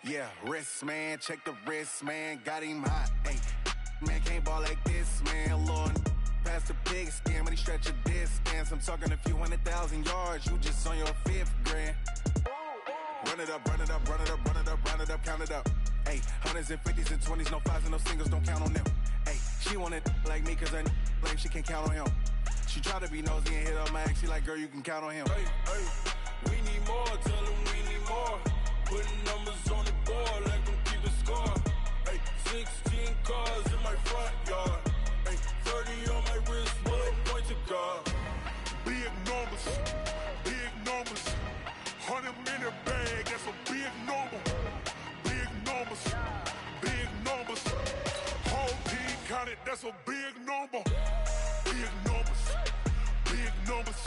Yeah, wrist, man, check the wrist, man, got him hot, ayy. Man, can't ball like this, man, Lord. Past the pig skin when he stretch a distance. I'm talking a few 100,000 yards, you just on your 5th grand. Run it up, run it up, run it up, run it up, run it up, count it up. Ayy, hundreds and 50s and 20s, no 5s and no singles, don't count on them. Ayy, she want it like me cause her like she can't count on him. She try to be nosy and hit up my ex, she like, girl, you can count on him. We need more, tell them we need more. Putting numbers on the board, like them keep a score. 16 cars in my front yard. 30 on my wrist, bullet point to God. Big numbers, big numbers. 100 minute bag, that's a big number. Big numbers, big numbers. Whole team counted, that's a big number. Big numbers, big numbers.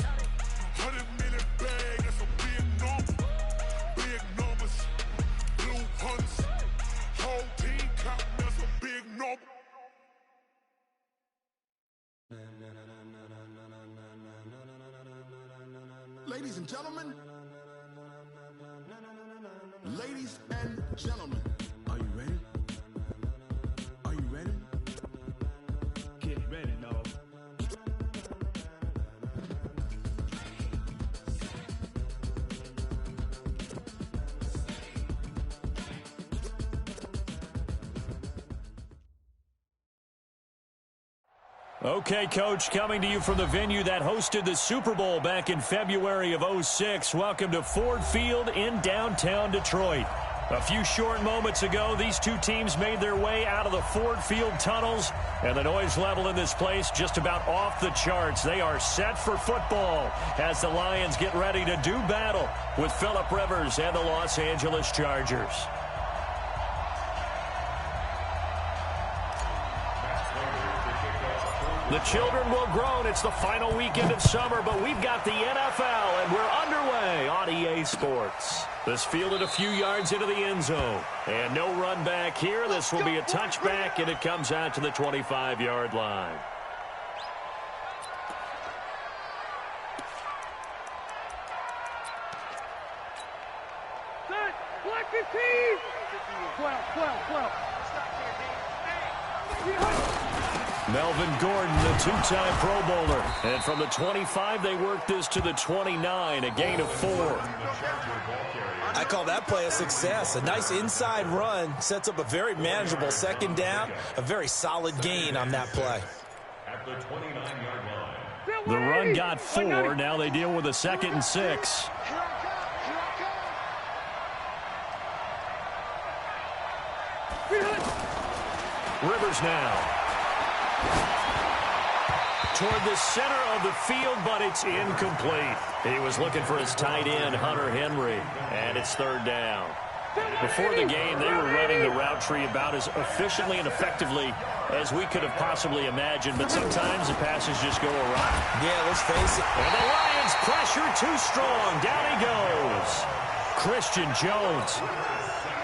100 minute bag, that's a big number. Big numbers, blue hunts. Whole team counting, that's a big number. Ladies and gentlemen, ladies and gentlemen, are you ready? Are you ready? Get ready, dog. Okay, Coach, coming to you from the venue that hosted the Super Bowl back in February of '06. Welcome to Ford Field in downtown Detroit. A few short moments ago, these two teams made their way out of the Ford Field tunnels, and the noise level in this place just about off the charts. They are set for football as the Lions get ready to do battle with Phillip Rivers and the Los Angeles Chargers. The children will groan. It's the final weekend of summer, but we've got the NFL, and we're underway on EA Sports. This fielded a few yards into the end zone. And no run back here. This will be a touchback, and it comes out to the 25-yard line. Set, black 15! 12. Melvin Gordon, the two-time Pro Bowler. And from the 25, they work this to the 29, a gain of 4. I call that play a success. A nice inside run sets up a very manageable second down, a very solid gain on that play. At the 29-yard line. The run got 4. Now they deal with a 2nd and 6. Rivers now. Toward the center of the field, but it's incomplete. He was looking for his tight end, Hunter Henry, and it's 3rd down. Before the game, they were running the route tree about as efficiently and effectively as we could have possibly imagined, but sometimes the passes just go awry. Yeah, let's face it. And the Lions pressure too strong. Down he goes. Christian Jones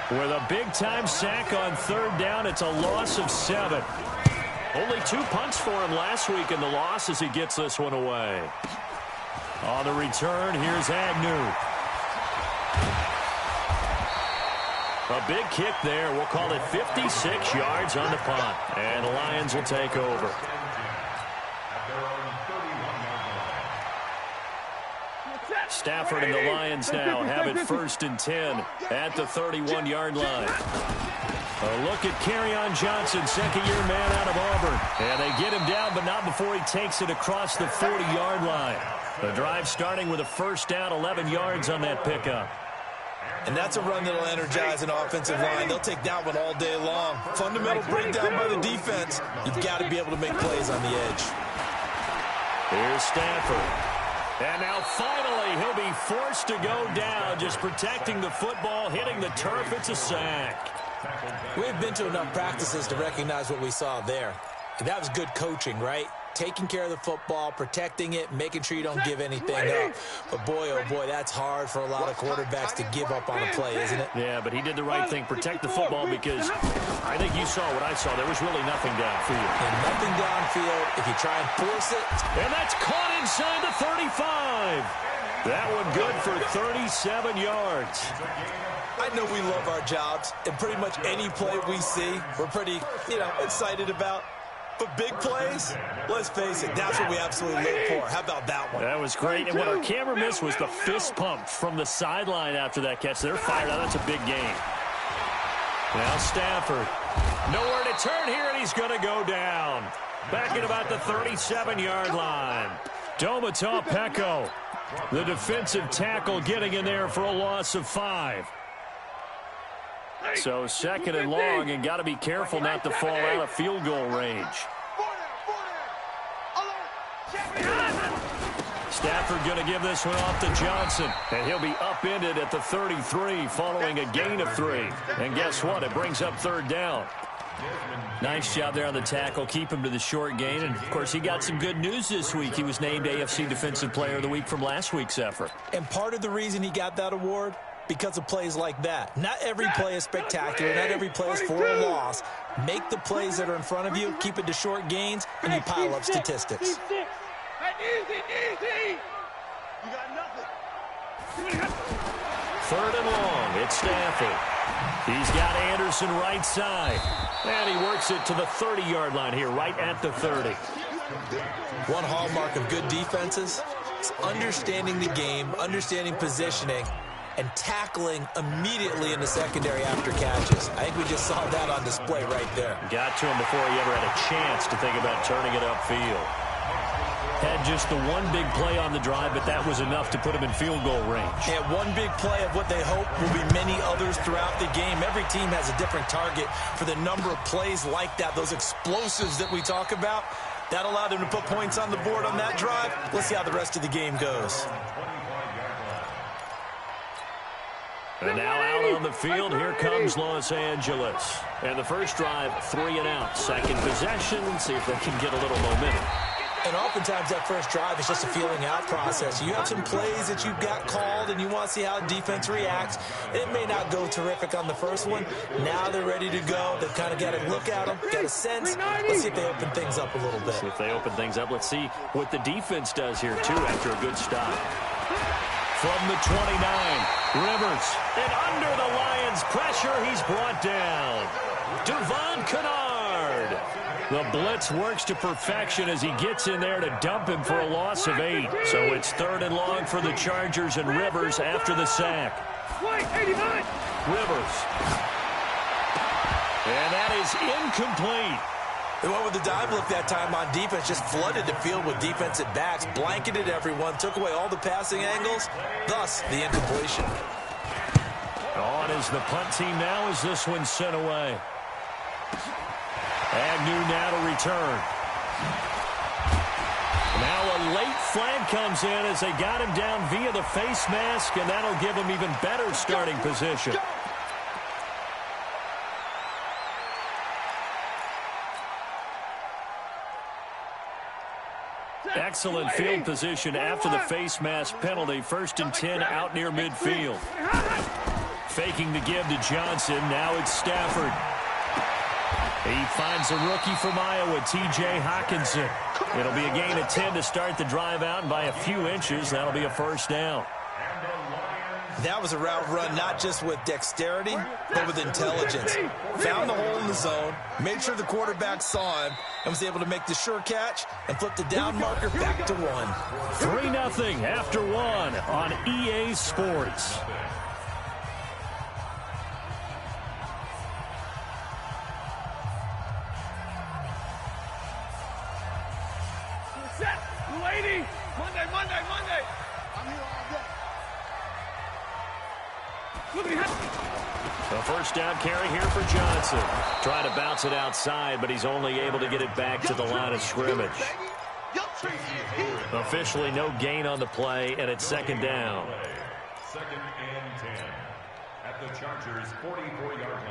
with a big-time sack on 3rd down. It's a loss of 7. Only 2 punts for him last week in the loss as he gets this one away. On the return, here's Agnew. A big kick there. We'll call it 56 yards on the punt. And the Lions will take over. Stafford and the Lions now have it 1st and 10 at the 31-yard line. A look at Kerryon Johnson, second-year man out of Auburn. And they get him down, but not before he takes it across the 40-yard line. The drive starting with a 1st down, 11 yards on that pickup. And that's a run that will energize an offensive line. They'll take that one all day long. Fundamental breakdown by the defense. You've got to be able to make plays on the edge. Here's Stafford. And now finally he'll be forced to go down, just protecting the football, hitting the turf. It's a sack. We've been to enough practices to recognize what we saw there. That was good coaching, right? Taking care of the football, protecting it, making sure you don't give anything up. But boy, oh boy, that's hard for a lot of quarterbacks to give up on a play, isn't it? Yeah, but he did the right thing, protect the football, because I think you saw what I saw. There was really nothing downfield. And nothing downfield if you try and force it. And that's caught inside the 35. That one good for 37 yards. I know we love our jobs, and pretty much any play we see, we're pretty, excited about. But big plays, let's face it, that's what we absolutely live for. How about that one? That was great. And what our camera missed was the fist pump from the sideline after that catch. They're fired out. That's a big game. Now Stafford. Nowhere to turn here, and he's going to go down. Back at about the 37-yard line. Domata Peko, the defensive tackle, getting in there for a loss of 5. So 2nd and long, and got to be careful not to fall out of field goal range. Stafford going to give this one off to Johnson, and he'll be upended at the 33 following a gain of 3. And guess what? It brings up 3rd down. Nice job there on the tackle. Keep him to the short gain. And, of course, he got some good news this week. He was named AFC Defensive Player of the Week from last week's effort. And part of the reason he got that award, because of plays like that. Not every play is spectacular. Not every play is for a loss. Make the plays that are in front of you, keep it to short gains, and you pile up statistics. Easy. You got nothing. 3rd and long. It's Stafford. He's got Anderson right side. And he works it to the 30-yard line here, right at the 30. One hallmark of good defenses is understanding the game, understanding positioning, and tackling immediately in the secondary after catches. I think we just saw that on display right there. Got to him before he ever had a chance to think about turning it upfield. Had just the one big play on the drive, but that was enough to put him in field goal range. And one big play of what they hope will be many others throughout the game. Every team has a different target for the number of plays like that, those explosives that we talk about. That allowed him to put points on the board on that drive. Let's see how the rest of the game goes. And now out on the field, here comes Los Angeles. And the first drive, 3 and out. Second possession, see if they can get a little momentum. And oftentimes that first drive is just a feeling out process. You have some plays that you've got called and you want to see how defense reacts. It may not go terrific on the first one. Now they're ready to go. They've kind of got to look at them, got a sense. Let's see if they open things up a little bit. See if they open things up. Let's see what the defense does here, too, after a good stop. From the 29, Rivers. And under the Lions' pressure, he's brought down. Devon Kennard. The blitz works to perfection as he gets in there to dump him for a loss of 8. So it's 3rd and long for the Chargers and Rivers after the sack. Rivers. And that is incomplete. They went with the dive look that time on defense, just flooded the field with defensive backs, blanketed everyone, took away all the passing angles, thus the incompletion. On is the punt team now as this one's sent away. Agnew now to return. Now a late flag comes in as they got him down via the face mask, and that'll give him even better starting position. Excellent field position after the face mask penalty. 1st and 10 out near midfield. Faking the give to Johnson. Now it's Stafford. He finds a rookie from Iowa, T.J. Hawkinson. It'll be a gain of 10 to start the drive out, and by a few inches, that'll be a first down. That was a route run not just with dexterity, but with intelligence. Found the hole in the zone, made sure the quarterback saw him, and was able to make the sure catch and flip the down marker back to 1. 3-0 after 1 on EA Sports. Set, lady. Monday. I'm here all day. A first down carry here for Johnson. Trying to bounce it outside, but he's only able to get it back to the line of scrimmage. Officially no gain on the play, and it's 2nd down. 2nd and 10 at the Chargers' 44-yard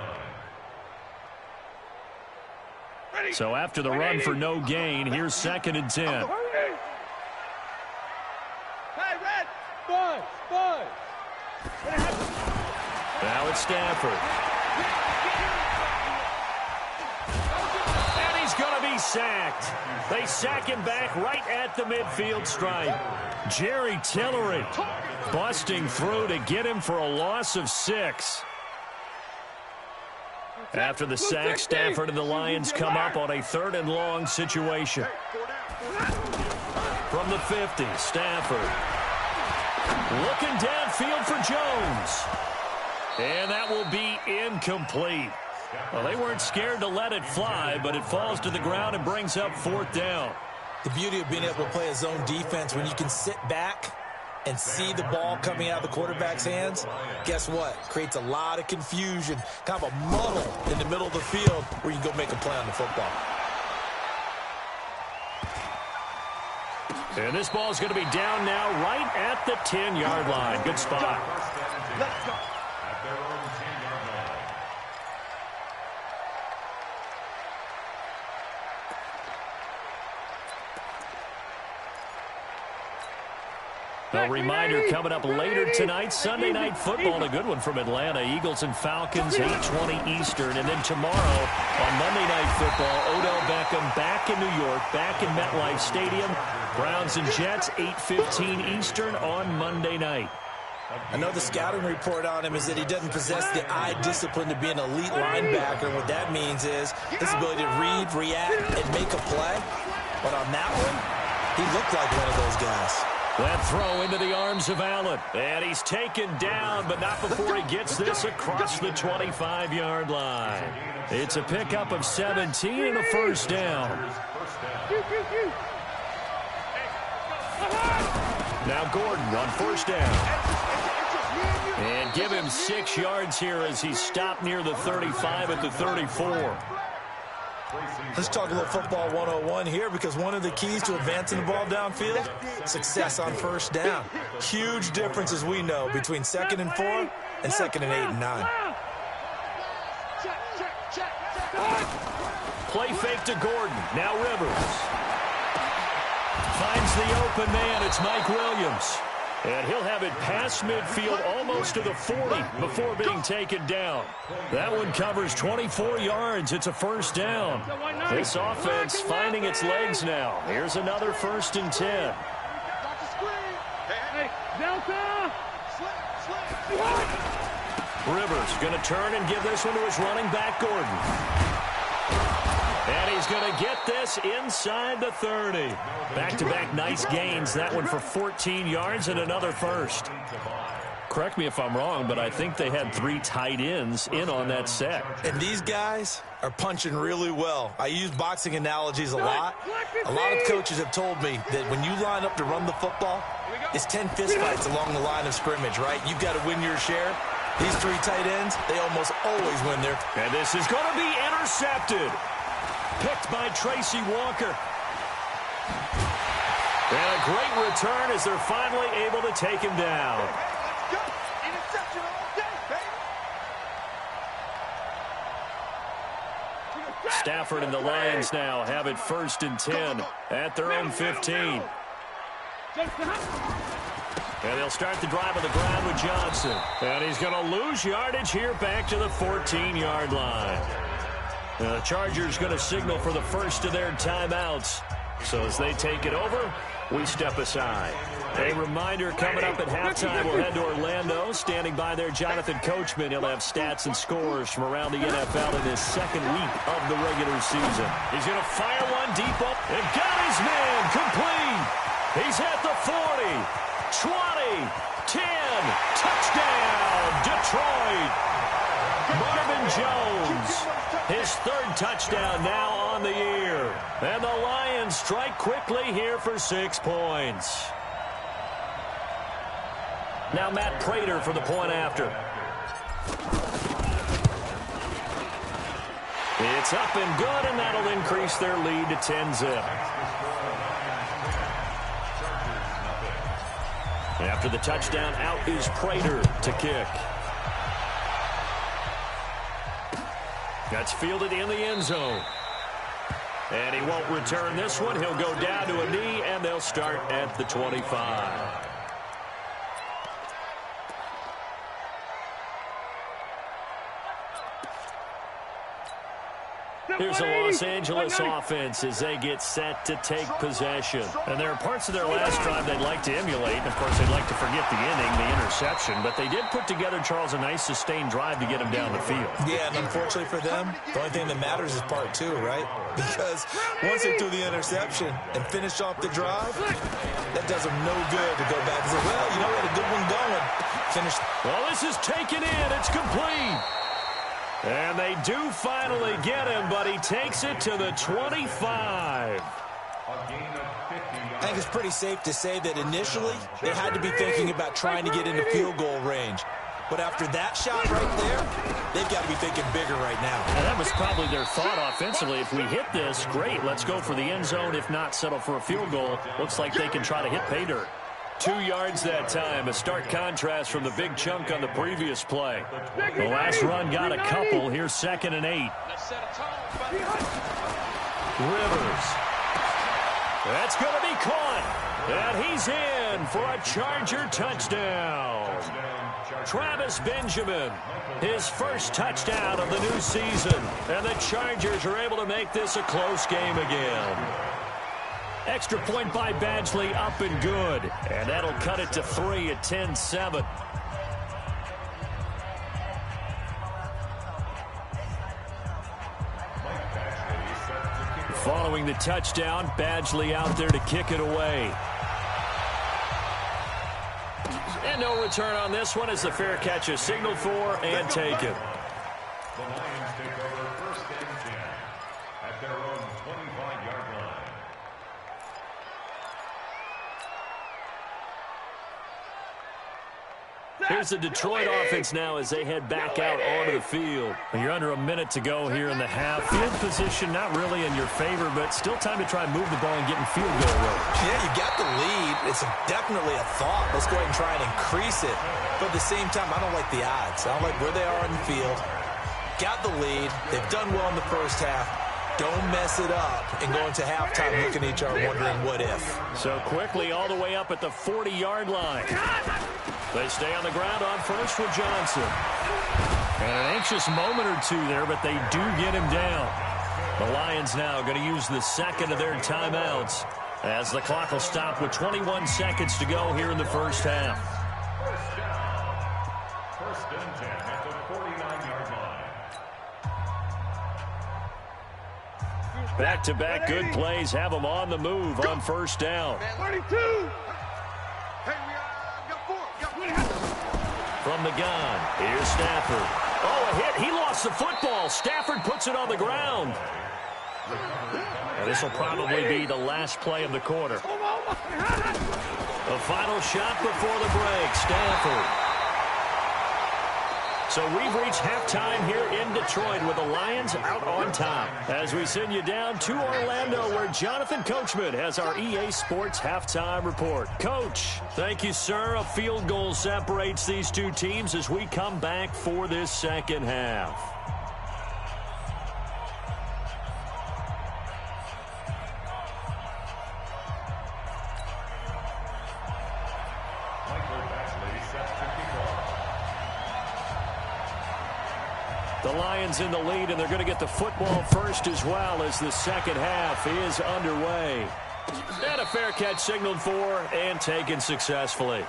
line. So after the run for no gain, here's 2nd and 10. Hey, Red. Bud. Now it's Stafford. And he's going to be sacked. They sack him back right at the midfield stripe. Jerry Tillery busting through to get him for a loss of 6. After the sack, Stafford and the Lions come up on a 3rd and long situation. From the 50, Stafford. Looking downfield for Jones. And that will be incomplete. Well, they weren't scared to let it fly, but it falls to the ground and brings up 4th down. The beauty of being able to play a zone defense when you can sit back and see the ball coming out of the quarterback's hands, guess what? Creates a lot of confusion, kind of a muddle in the middle of the field where you can go make a play on the football. And this ball is going to be down now right at the 10-yard line. Good spot. Let's go. At their own 10-yard line. A reminder coming up later tonight, Sunday Night Football, a good one from Atlanta. Eagles and Falcons, 8:20 Eastern. And then tomorrow on Monday Night Football, Odell Beckham back in New York, back in MetLife Stadium. Browns and Jets, 8:15 Eastern on Monday night. I know the scouting report on him is that he doesn't possess the eye discipline to be an elite linebacker. What that means is his ability to read, react, and make a play. But on that one, he looked like one of those guys. That throw into the arms of Allen. And he's taken down, but not before he gets this across the 25-yard line. It's a pickup of 17 and a 1st down. Now Gordon on 1st down. And give him 6 yards here as he's stopped near the 35 at the 34. Let's talk a little football 101 here, because one of the keys to advancing the ball downfield, success on 1st down. Huge difference, as we know, between 2nd and 4 and 2nd and 8 and 9. Play fake to Gordon. Now Rivers. Finds the open man. It's Mike Williams. And he'll have it past midfield almost to the 40 before being taken down. That one covers 24 yards. It's a 1st down. This offense finding its legs now. Here's another 1st and 10. Rivers going to turn and give this one to his running back, Gordon. And he's going to get this inside the 30. Back-to-back nice gains. That one for 14 yards and another 1st. Correct me if I'm wrong, but I think they had 3 tight ends in on that set. And these guys are punching really well. I use boxing analogies a lot. A lot of coaches have told me that when you line up to run the football, it's 10 fistfights along the line of scrimmage, right? You've got to win your share. These 3 tight ends, they almost always win their. And this is going to be intercepted. Picked by Tracy Walker. And a great return as they're finally able to take him down. Stafford and the Lions now have it 1st and 10 at their own 15. And they'll start the drive on the ground with Johnson. And he's going to lose yardage here back to the 14-yard line. The Chargers going to signal for the first of their timeouts. So as they take it over, we step aside. A reminder coming up at halftime, we'll head to Orlando. Standing by there, Jonathan Coachman. He'll have stats and scores from around the NFL in his 2nd week of the regular season. He's going to fire one deep up and got his man complete. He's at the 40, 20, 10, touchdown, Detroit. Marvin Jones, his 3rd touchdown now on the year. And the Lions strike quickly here for 6 points. Now Matt Prater for the point after. It's up and good, and that'll increase their lead to 10-zip. After the touchdown, out is Prater to kick. That's fielded in the end zone. And he won't return this one. He'll go down to a knee, and they'll start at the 25. Here's the Los Angeles offense as they get set to take possession. And there are parts of their last drive they'd like to emulate. Of course, they'd like to forget the inning, the interception. But they did put together, Charles, a nice sustained drive to get them down the field. Yeah, and unfortunately for them, the only thing that matters is part two, right? Because once they do the interception and finish off the drive, that does them no good to go back and say, well, you know, we had a good one going. Finish. Well, this is taken in. It's complete. And they do finally get him, but he takes it to the 25. I think it's pretty safe to say that initially they had to be thinking about trying to get into field goal range. But after that shot right there, they've got to be thinking bigger right now. And that was probably their thought offensively. If we hit this, great, let's go for the end zone. If not, settle for a field goal. Looks like they can try to hit pay dirt. 2 yards that time, a stark contrast from the big chunk on the previous play. The last run got a couple. Here's 2nd and 8. Rivers. That's going to be caught. And he's in for a Charger touchdown. Travis Benjamin, his first touchdown of the new season. And the Chargers are able to make this a close game again. Extra point by Badgley, up and good. And that'll cut it to 3 at 10-7. Following the touchdown, Badgley out there to kick it away. And no return on this one as the fair catch is signaled for and taken. The Lions take over 1st and 10 at their own 25-yard line. Here's the Detroit offense now as they head back out onto the field. You're under a minute to go here in the half. Field position not really in your favor, but still time to try and move the ball and get in field goal range. Yeah, you got the lead. It's definitely a thought. Let's go ahead and try and increase it. But at the same time, I don't like the odds. I don't like where they are on the field. Got the lead. They've done well in the first half. Don't mess it up and go into halftime looking at each other wondering what if. So quickly all the way up at the 40-yard line. They stay on the ground on first with Johnson. And an anxious moment or two there, but they do get him down. The Lions now going to use the second of their timeouts as the clock will stop with 21 seconds to go here in the first half. 1st and 10 at the 49-yard line. Back-to-back good plays have them on the move on first down. 32. From the gun, here's Stafford. Oh, a hit. He lost the football. Stafford puts it on the ground. And this will probably be the last play of the quarter. The final shot before the break, Stafford. So we've reached halftime here in Detroit with the Lions out on top. As we send you down to Orlando where Jonathan Coachman has our EA Sports halftime report. Coach, thank you, sir. A field goal separates these two teams as we come back for this second half. The Lions in the lead, and they're going to get the football first as well as the second half is underway. And a fair catch signaled for and taken successfully.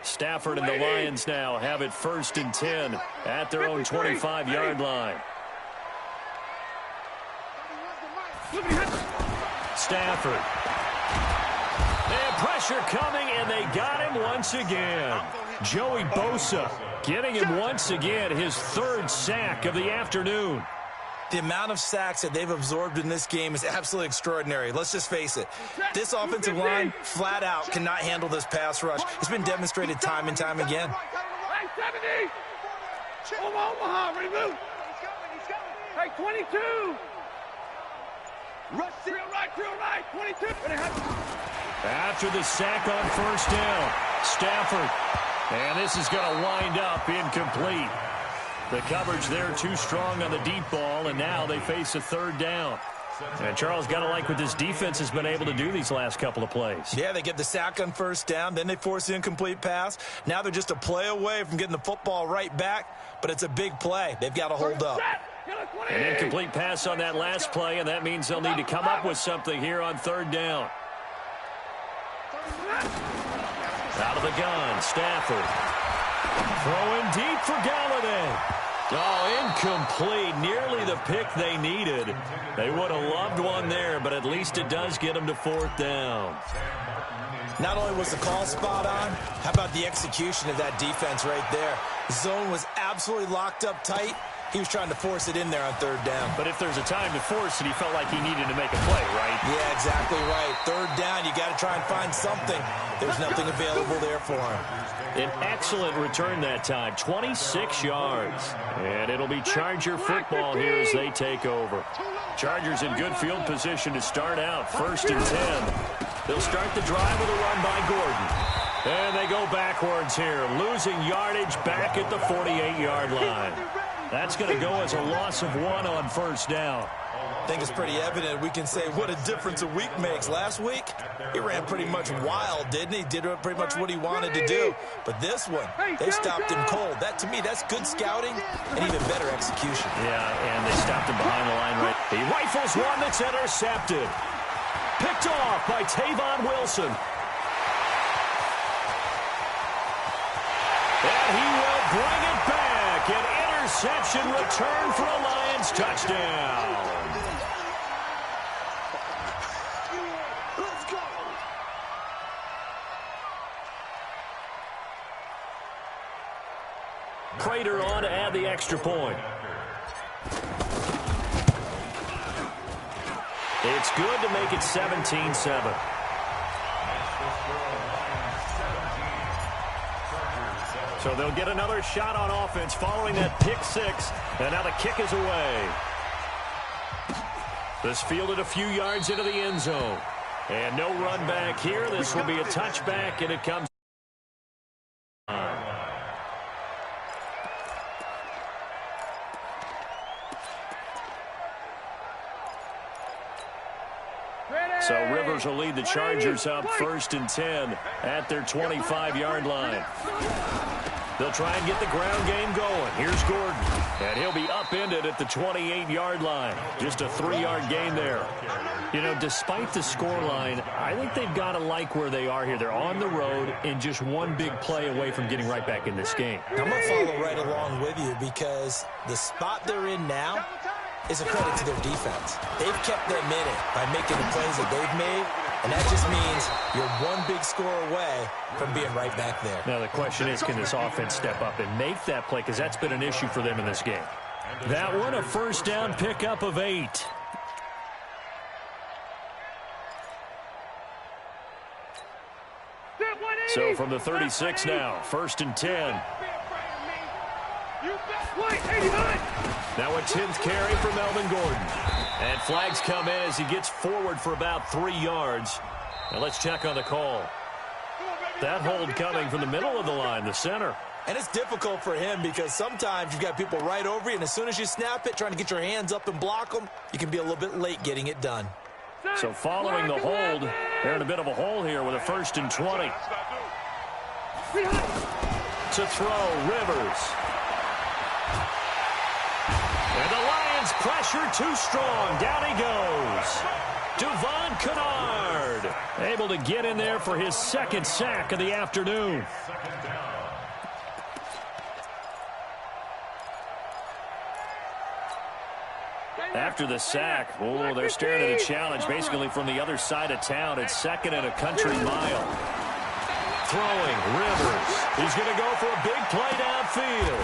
Stafford and the Lions now have it 1st and 10 at their own 25-yard line. Stafford. And pressure coming, and they got him once again. Joey Bosa getting him once again, his 3rd sack of the afternoon. The amount of sacks that they've absorbed in this game is absolutely extraordinary. Let's just face it. This offensive line, flat out, cannot handle this pass rush. It's been demonstrated time and time again. Hey, 70! Omaha, remove! Hey, 22! Rush to your right, 22. After the sack on first down, Stafford. And this is going to wind up incomplete. The coverage there too strong on the deep ball, and now they face a 3rd down. And Charles, got to like what this defense has been able to do these last couple of plays. Yeah, they get the sack on first down, then they force the incomplete pass. Now they're just a play away from getting the football right back, but it's a big play. They've got to hold up. An incomplete pass on that last play, and that means they'll need to come up with something here on third down. Out of the gun, Stafford. Throwing deep for Galladay. Oh, incomplete. Nearly the pick they needed. They would have loved one there, but at least it does get them to fourth down. Not only was the call spot on, how about the execution of that defense right there? Zone was absolutely locked up tight. He was trying to force it in there on third down. But if there's a time to force it, he felt like he needed to make a play, right? Yeah, exactly right. Third down, you got to try and find something. There's nothing available there for him. An excellent return that time, 26 yards. And it'll be Charger football here as they take over. Chargers in good field position to start out, 1st and 10. They'll start the drive with a run by Gordon. And they go backwards here, losing yardage back at the 48-yard line. That's going to go as a loss of 1 on first down. I think it's pretty evident. We can say what a difference a week makes. Last week, he ran pretty much wild, didn't he? Did pretty much what he wanted to do. But this one, they stopped him cold. That, to me, that's good scouting and even better execution. Yeah, and they stopped him behind the line right. He rifles one that's intercepted. Picked off by Tavon Wilson. And he will bring it back. An interception return for a Lions touchdown. Prater on to add the extra point. It's good to make it 17-7. So they'll get another shot on offense following that pick six. And now the kick is away. This fielded a few yards into the end zone. And no run back here. This will be a touchback, and it comes. So Rivers will lead the Chargers up 1st and 10 at their 25-yard line. They'll try and get the ground game going. Here's Gordon, and he'll be upended at the 28-yard line. Just a 3-yard gain there. You know, despite the scoreline, I think they've got to like where they are here. They're on the road and just one big play away from getting right back in this game. I'm going to follow right along with you because the spot they're in now is a credit to their defense. They've kept them in it by making the plays that they've made, and that just means you're one big score away from being right back there. Now the question is, can this offense step up and make that play? Because that's been an issue for them in this game. That one, a first down pickup of 8. So from the 36 now, 1st and 10. Now a 10th carry for Melvin Gordon. And flags come in as he gets forward for about 3 yards. Now let's check on the call. That hold coming from the middle of the line, the center. And it's difficult for him because sometimes you've got people right over you, and as soon as you snap it, trying to get your hands up and block them, you can be a little bit late getting it done. So following the hold, they're in a bit of a hole here with a 1st and 20. To throw, Rivers. And the Lions pressure too strong. Down he goes. Devon Kennard able to get in there for his 2nd sack of the afternoon. After the sack, oh, they're staring at a challenge basically from the other side of town. It's 2nd and a country mile. Throwing, Rivers. He's going to go for a big play downfield.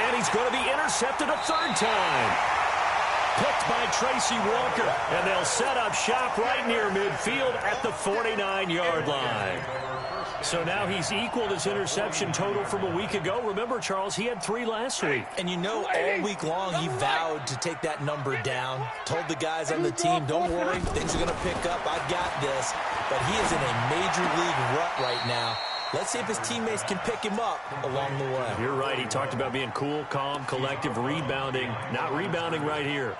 And he's going to be intercepted a 3rd time. Picked by Tracy Walker. And they'll set up shop right near midfield at the 49-yard line. So now he's equaled his interception total from a week ago. Remember, Charles, he had 3 last week. And you know, all week long he vowed to take that number down. Told the guys on the team, don't worry, things are going to pick up. I've got this. But he is in a major league rut right now. Let's see if his teammates can pick him up along the way. You're right. He talked about being cool, calm, collective, rebounding. Not rebounding right here.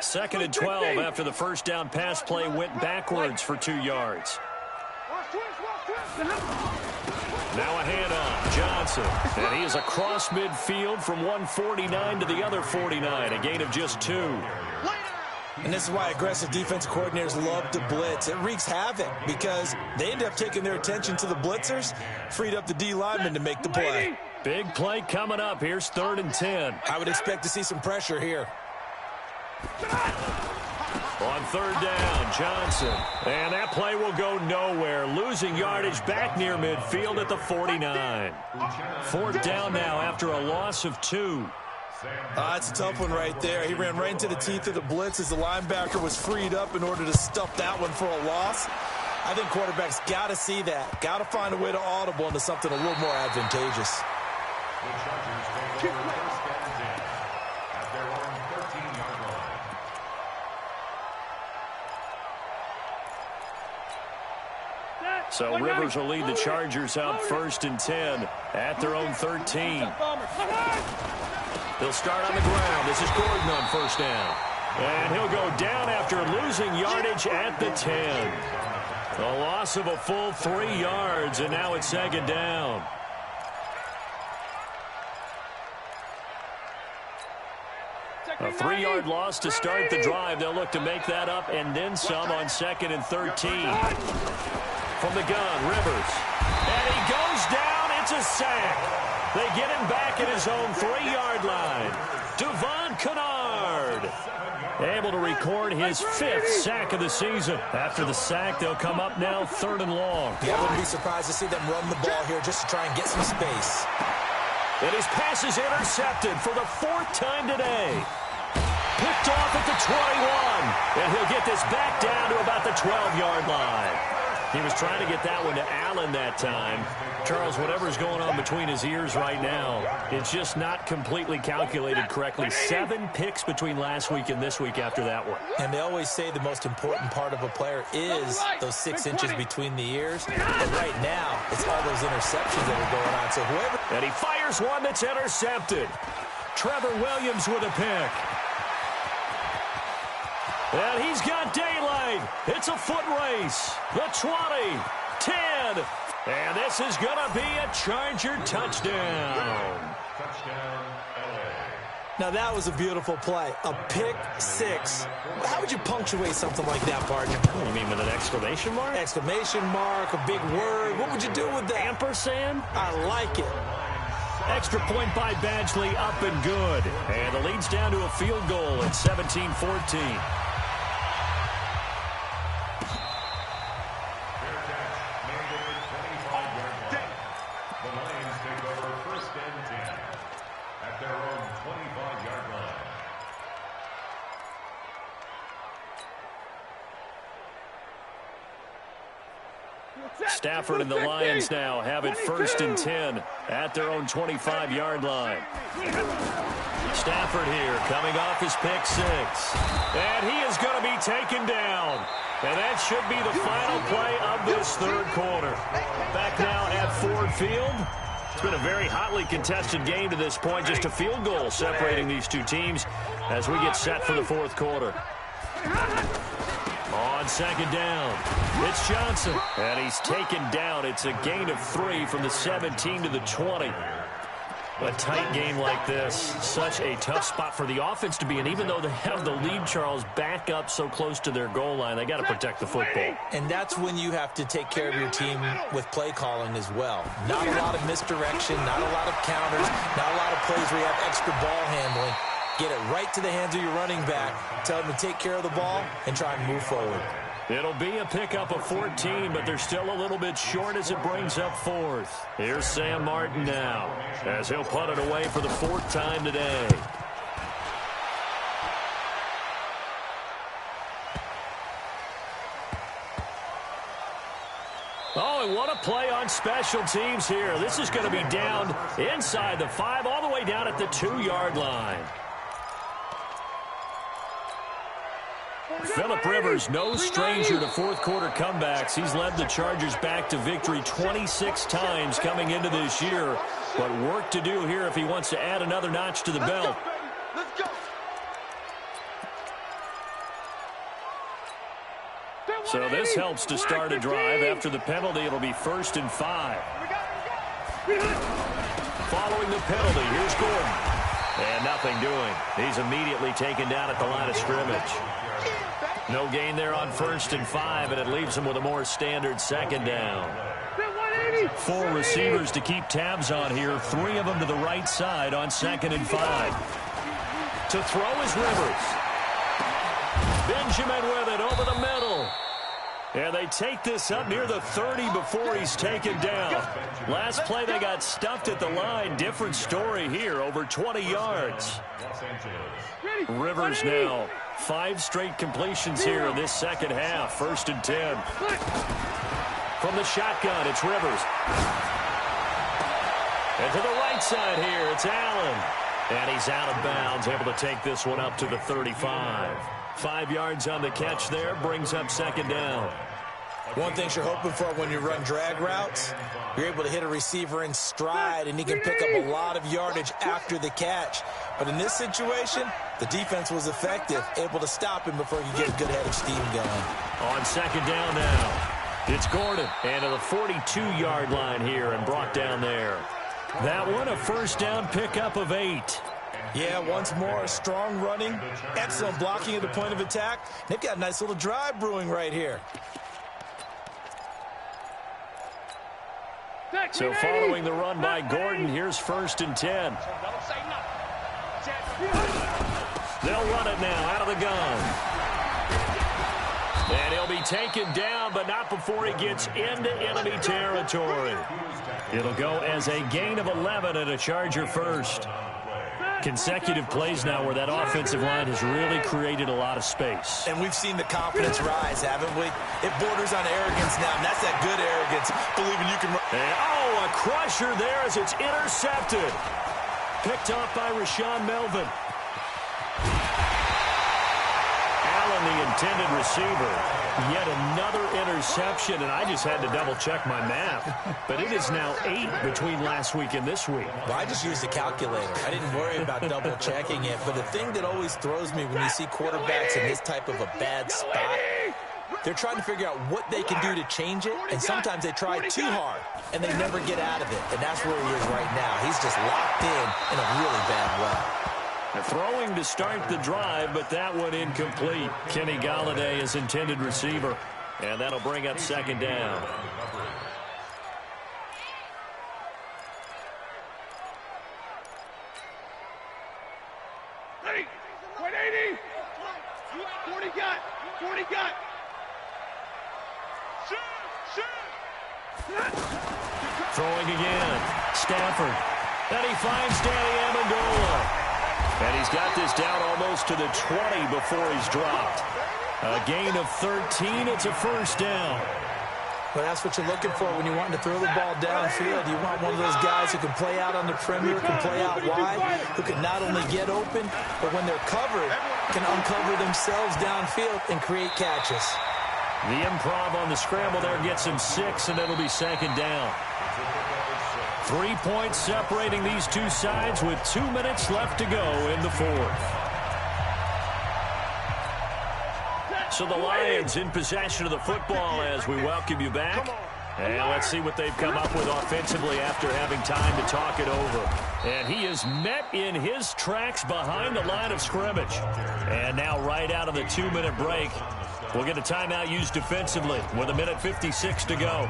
2nd and 12 after the first down pass play went backwards for 2 yards. Now a handoff, Johnson. And he is across midfield from 149 to the other 49, a gain of just 2. And this is why aggressive defensive coordinators love to blitz. It wreaks havoc because they end up taking their attention to the blitzers, freed up the D lineman to make the play. Big play coming up. Here's 3rd and 10. I would expect to see some pressure here. On 3rd down, Johnson. And that play will go nowhere. Losing yardage back near midfield at the 49. 4th down now after a loss of 2. That's a tough one right there. He ran right into the teeth of the blitz as the linebacker was freed up in order to stuff that one for a loss. I think quarterbacks got to see that. Got to find a way to audible into something a little more advantageous. The Chargers take over 1st and 10 at their own 13-yard line. So Rivers will lead the Chargers out 1st and 10 at their own 13. They'll start on the ground. This is Gordon on 1st down. And he'll go down after losing yardage at the 10. A loss of a full 3 yards, and now it's 2nd down. A 3-yard loss to start the drive. They'll look to make that up and then some on 2nd and 13. From the gun, Rivers. And he goes down. It's a sack. They get him back at his own 3-yard line. Devon Kennard able to record his 5th sack of the season. After the sack, they'll come up now 3rd and long. Yeah, I wouldn't be surprised to see them run the ball here just to try and get some space. And his pass is intercepted for the 4th time today. Picked off at the 21. And he'll get this back down to about the 12-yard line. He was trying to get that one to Allen that time. Charles, whatever's going on between his ears right now, it's just not completely calculated correctly. 7 picks between last week and this week after that one. And they always say the most important part of a player is those 6 inches between the ears. But right now, it's all those interceptions that are going on. So whoever... And he fires one that's intercepted. Trevor Williams with a pick. And he's got daylight. It's a foot race. The 20, 10, and this is going to be a Charger touchdown. Touchdown, LA. Now, that was a beautiful play. A pick 6. How would you punctuate something like that, partner? You mean with an exclamation mark? Exclamation mark, a big word. What would you do with that? Ampersand? I like it. Extra point by Badgley, up and good. And the lead's down to a field goal at 17-14. Stafford and the Lions now have it 1st and 10 at their own 25-yard line. Stafford here coming off his pick 6. And he is going to be taken down. And that should be the final play of this 3rd quarter. Back now at Ford Field. It's been a very hotly contested game to this point. Just a field goal separating these two teams as we get set for the 4th quarter. On 2nd down, it's Johnson. And he's taken down. It's a gain of 3 from the 17 to the 20. A tight game like this, such a tough spot for the offense to be in. Even though they have the lead, Charles, back up so close to their goal line, they got to protect the football. And that's when you have to take care of your team with play calling as well. Not a lot of misdirection, not a lot of counters, not a lot of plays where you have extra ball handling. Get it right to the hands of your running back. Tell them to take care of the ball and try and move forward. It'll be a pickup of 14, but they're still a little bit short as it brings up 4th. Here's Sam Martin now as he'll punt it away for the 4th time today. Oh, and what a play on special teams here. This is going to be down inside the 5, all the way down at the 2-yard line. Phillip Rivers, no stranger to 4th quarter comebacks. He's led the Chargers back to victory 26 times coming into this year. But work to do here if he wants to add another notch to the belt. So this helps to start a drive. After the penalty, it'll be 1st and 5. Following the penalty, here's Gordon. And nothing doing. He's immediately taken down at the line of scrimmage. No gain there on 1st and 5, and it leaves him with a more standard 2nd down. 4 receivers to keep tabs on here. 3 of them to the right side on 2nd and 5. To throw is Rivers. Benjamin with it over the middle. And they take this up near the 30 before he's taken down. Last play, they got stuffed at the line. Different story here, over 20 yards. Rivers now. 5 straight completions here in this second half. 1st and 10. From the shotgun, it's Rivers. And to the right side here, it's Allen. And he's out of bounds, able to take this one up to the 35. 5 yards on the catch there, brings up 2nd down. One thing you're hoping for when you run drag routes, you're able to hit a receiver in stride, and he can pick up a lot of yardage after the catch. But in this situation, the defense was effective, able to stop him before he could get a good head of steam going. On 2nd down now, it's Gordon. And to the 42-yard line here and brought down there. That one, a 1st down pickup of 8. Yeah, once more, strong running, excellent blocking at the point of attack. They've got a nice little drive brewing right here. So following the run by Gordon, here's 1st and 10. They'll run it now out of the gun. And he'll be taken down, but not before he gets into enemy territory. It'll go as a gain of 11 and a Charger first. Consecutive plays now where that offensive line has really created a lot of space. And we've seen the confidence rise, haven't we? It borders on arrogance now, and that's that good arrogance, believing you can run. And, a crusher there as it's intercepted. Picked off by Rashawn Melvin. Allen, the intended receiver. Yet another interception, and I just had to double-check my math. But it is now 8 between last week and this week. Well, I just used a calculator. I didn't worry about double-checking it. But the thing that always throws me when you see quarterbacks in this type of a bad spot, they're trying to figure out what they can do to change it, and sometimes they try too hard, and they never get out of it. And that's where he is right now. He's just locked in a really bad way. Throwing to start the drive, but that one incomplete. Kenny Golladay is intended receiver, and that'll bring up 2nd down. Ready? 180. 40 got. 40 got. Throwing again. Stafford. And he finds Danny Amendola. And he's got this down almost to the 20 before he's dropped. A gain of 13. It's a 1st down. Well, that's what you're looking for when you're wanting to throw the ball downfield. You want one of those guys who can play out on the perimeter, can play out wide, who can not only get open, but when they're covered, can uncover themselves downfield and create catches. The improv on the scramble there gets him 6, and it'll be 2nd down. 3 points separating these two sides with 2 minutes left to go in the 4th. So the Lions in possession of the football as we welcome you back. And let's see what they've come up with offensively after having time to talk it over. And he is met in his tracks behind the line of scrimmage. And now right out of the 2-minute break, we'll get a timeout used defensively with 1:56 to go.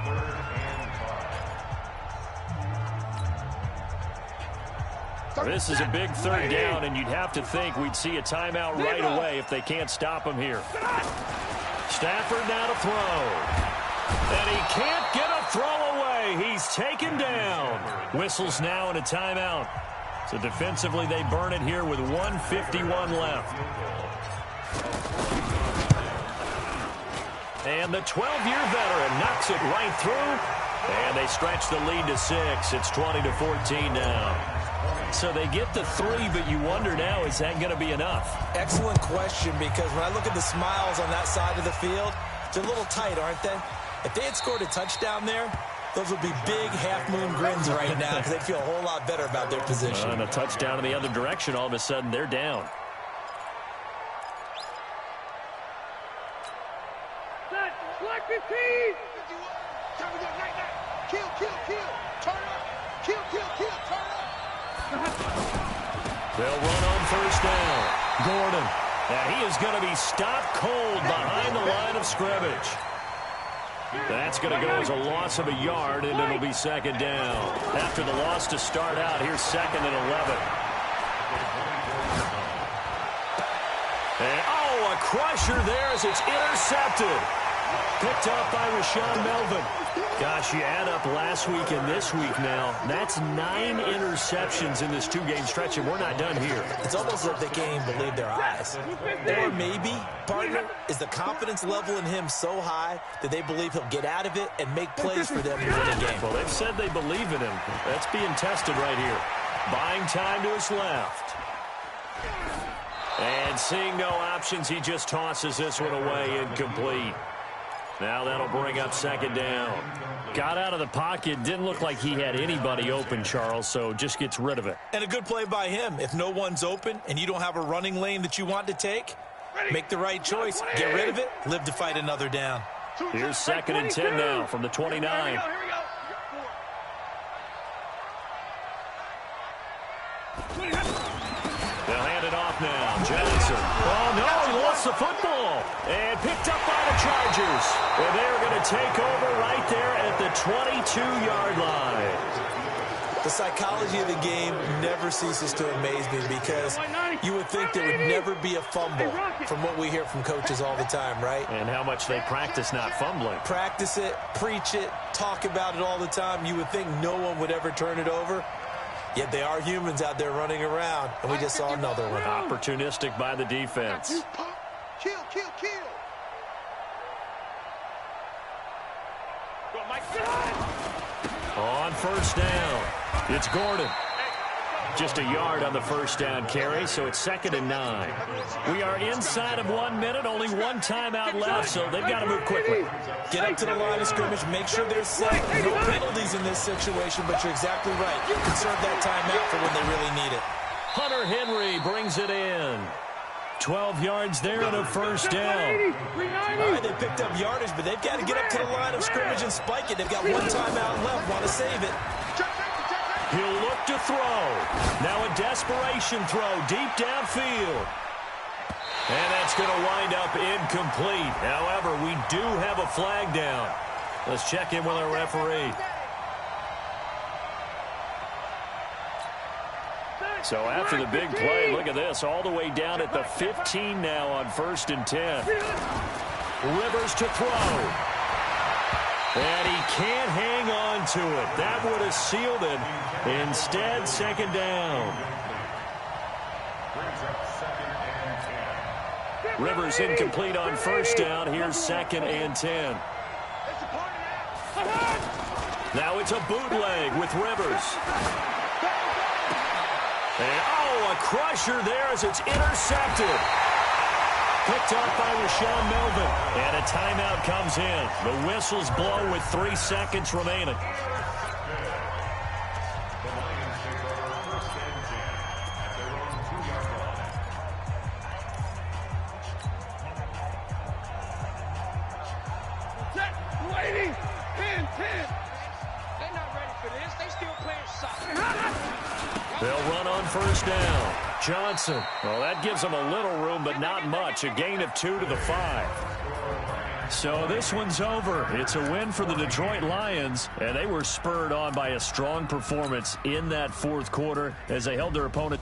This is a big 3rd down, and you'd have to think we'd see a timeout right away if they can't stop him here. Stafford now to throw. And he can't get a throw away. He's taken down. Whistles now and a timeout. So defensively, they burn it here with 1:51 left. And the 12-year veteran knocks it right through. And they stretch the lead to 6. It's 20-14 now. So they get the 3, but you wonder now, is that going to be enough? Excellent question, because when I look at the smiles on that side of the field, they're a little tight, aren't they? If they had scored a touchdown there, those would be big half-moon grins right now because they feel a whole lot better about their position. And a touchdown in the other direction, all of a sudden they're down. 15. Time to go, night. Kill. Turn up. Kill. Turn up. They'll run on first down. Gordon. And he is going to be stopped cold behind the line of scrimmage. That's going to go as a loss of a yard, and it'll be second down. After the loss to start out, here's 2nd and 11. And, oh, a crusher there as it's intercepted. Picked up by Rashaan Melvin. Gosh, you add up last week and this week now. That's 9 interceptions in this 2-game stretch, and we're not done here. It's almost like they can't even believe their eyes. Or maybe, partner, is the confidence level in him so high that they believe he'll get out of it and make plays for them to win a game. Well, they've said they believe in him. That's being tested right here. Buying time to his left. And seeing no options, he just tosses this one away, incomplete. Now that'll bring up second down. Got out of the pocket. Didn't look like he had anybody open, Charles, so just gets rid of it. And a good play by him. If no one's open and you don't have a running lane that you want to take, make the right choice. Get rid of it. Live to fight another down. Here's 2nd and 10 now from the 29. Here we go. They'll hand it off now. Johnson. Oh, no, he lost the football. And picked up by the Chargers. And they're going to take over right there at the 22-yard line. The psychology of the game never ceases to amaze me because you would think there would never be a fumble from what we hear from coaches all the time, right? And how much they practice not fumbling. Practice it, preach it, talk about it all the time. You would think no one would ever turn it over. Yet they are humans out there running around, and we just saw another one. Opportunistic by the defense. Kill. On first down, it's Gordon. Just a yard on the first down carry, so it's 2nd and 9. We are inside of 1 minute, only one timeout left, so they've got to move quickly. Get up to the line of scrimmage, make sure they're set. No penalties in this situation, but you're exactly right. Conserve that timeout for when they really need it. Hunter Henry brings it in. 12 yards there and a first down. All right, they picked up yardage, but they've got to get up to the line of scrimmage and spike it. They've got one timeout left, want to save it. He'll look to throw. Now a desperation throw deep downfield. And that's going to wind up incomplete. However, we do have a flag down. Let's check in with our referee. So after the big play, look at this, all the way down at the 15 now on 1st and 10. Rivers to throw. And he can't hang on to it. That would have sealed it. Instead, 2nd down. Rivers incomplete on first down. Here's 2nd and 10. Now it's a bootleg with Rivers. And, oh, a crusher there as it's intercepted. Picked up by Rashaan Melvin. And a timeout comes in. The whistles blow with 3 seconds remaining. Waiting. 10. They're not ready for this. They still playing soccer. They'll run on first down. Johnson. Well, that gives them a little room, but not much. A gain of 2 to the 5. So this one's over. It's a win for the Detroit Lions, and they were spurred on by a strong performance in that 4th quarter as they held their opponent.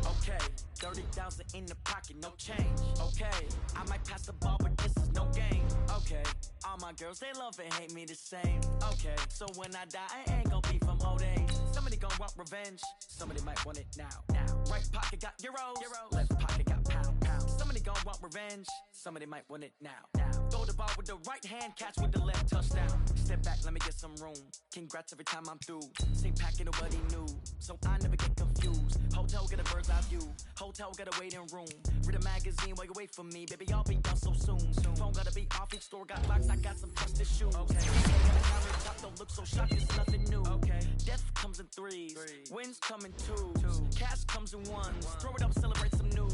Okay, 30,000 in the pocket, no change. Okay, I might pass the ball, but this is no game. Okay, all my girls, they love and hate me the same. Okay, so when I die, I ain't gonna be from old age. Somebody gonna want revenge, somebody might want it now. Right pocket got euros, left pocket got pound. Somebody gonna want revenge, somebody might want it now. Throw the ball with the right hand, catch with the left, touchdown. Step back, let me get some room. Congrats every time I'm through. Same packet, nobody knew, so I never get confused. Hotel get a bird's eye view. Hotel get a waiting room. Read a magazine while you wait for me. Baby, I'll be done so soon. Phone gotta be off. Each store got locks. I got some trusted shoes. Okay. On the countertop, don't look so shocked. It's nothing new. Okay. Death comes in threes. Wins come in twos. Cash comes in ones. Throw it up, celebrate some news.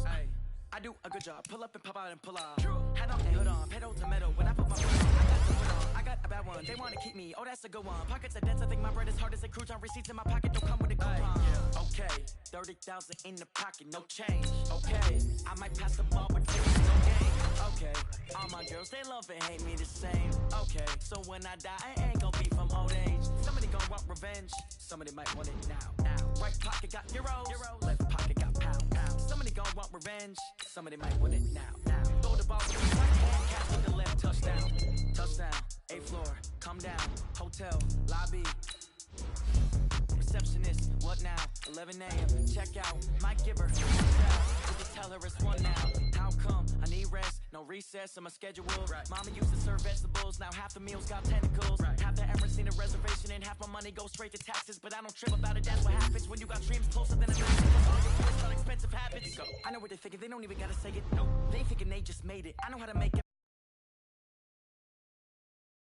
Ay. I do a good job. Pull up and pop out and pull out. Hat on, hey, hood on, pedal to metal. When I put my foot on, I got the foot on. I got a bad one. They want to keep me. Oh, that's a good one. Pockets are dense. I think my bread is hard as a crouton. Receipts in my pocket don't come with a coupon. Okay, 30,000 in the pocket, no change. Okay, I might pass the ball, but it's no game. Okay, all my girls they love and hate me the same. Okay, so when I die, I ain't gonna be from old age. Somebody gonna want revenge. Somebody might want it now. Right pocket got euros. Left pocket got pound. Somebody gonna want revenge. Somebody might want it now. Throw the ball with the right hand, catch with the left. Touchdown. 8th floor, come down. Hotel, lobby. Receptionist, what now? 11 a.m. Check out. Might give her. Just tell her it's 1 now. How come? I need rest. No recess on my schedule. Mama used to serve vegetables. Now half the meals got tentacles. Half the ever seen a reservation and half my money goes straight to taxes. But I don't trip about it. That's what happens when you got dreams closer than a mountain. All your boys got expensive habits. I know what they're thinking. They don't even gotta say it. No, they thinking they just made it. I know how to make it.